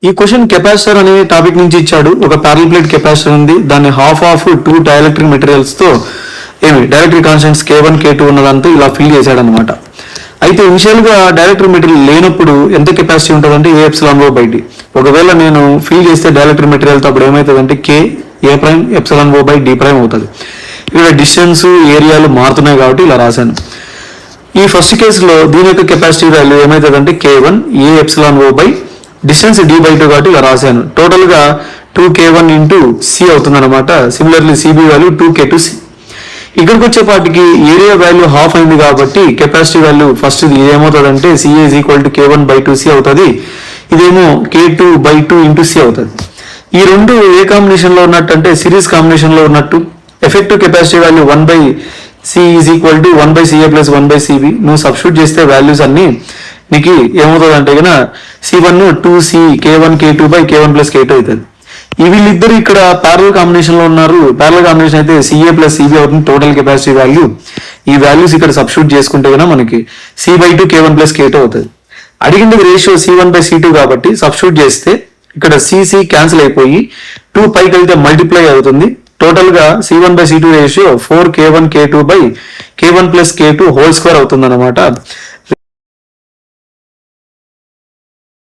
ఈ question capacitor అనే topic నుంచి ఇచ్చాడు. ఒక ప్యారల్ ప్లేట్ కెపాసిటర్ ఉంది, దాన్ని హాఫ్ ఆఫ్ 2 డైఎలక్ట్రిక్ మెటీరియల్స్ తో డైరెక్ట్రిక్ కాన్స్టెంట్స్ K1 K2 ఉన్నదంతా ఇలా ఫిల్ చేశాడు అనమాట. అయితే ఇనిషియల్ గా డైరెక్ట్రిక్ మెటీరియల్ లేనప్పుడు ఎంత కెపాసిటీ ఉంటుందంటే A epsilon O by D. ఒకవేళ నేను ఫిల్ చేస్తే డైరెక్ట్రిక్ మెటీరియల్ తో అప్పుడు ఏమవుతుందంటే K A prime epsilon O by D prime అవుతుంది. ఇక్కడ డిస్టెన్స్ ఏరియాలు మారుతున్నాయి కాబట్టి ఇలా రాశాను. ఈ ఫస్ట్ కేసులో దీని యొక్క కెపాసిటీ వాల్యూ ఏమవుతుందంటే K1 A epsilon O by distance D/2 కాబట్టి ఇలా రాశాను. టోటల్ గా 2K1 ఇంటూ C అవుతుంది అనమాట. Similarly CB value 2K2C. ఇక్కడికి వచ్చేపాటికి ఏరియా వాల్యూ హాఫ్ అయింది కాబట్టి కెపాసిటీ వాల్యూ ఫస్ట్ ఇది ఏమవుతుందంటే CA is equal to K1/2C అవుతుంది. ఇదేమో K2/2 ఇంటూ C అవుతుంది. ఈ రెండు ఏ కాంబినేషన్ లో ఉన్నట్టు అంటే సిరీస్ కాంబినేషన్ లో ఉన్నట్టు. Effective capacity value 1/C is equal to 1/CA plus 1/CB. నువ్వు సబ్స్టిట్యూట్ చేస్తే వాల్యూస్ అన్ని నీకు ఏమవుతుంది అంటే కనుక C1 2C K1 K2 by K1 plus K2 అవుతుంది. వీళ్ళిద్దరు ఇక్కడ ప్యారల్ కాంబినేషన్ లో ఉన్నారు. ప్యారల్ కాంబినేషన్ అయితే CA ప్లస్ CB అవుతుంది టోటల్ కెపాసిటీ వాల్యూ. ఈ వాల్యూస్ ఇక్కడ సబ్స్టిట్యూట్ చేసుకుంటే కనుక మనకి C/2 K1 ప్లస్ K2 అవుతుంది. అడిగింది రేషియో C1/C2 కాబట్టి సబ్స్టిట్యూట్ చేస్తే ఇక్కడ CC క్యాన్సిల్ అయిపోయి 2 పైకి వెళ్తే మల్టిప్లై అవుతుంది. టోటల్ గా C1/C2 ratio 4K1 K2 by K1 plus K2 whole square అవుతుంది అనమాట.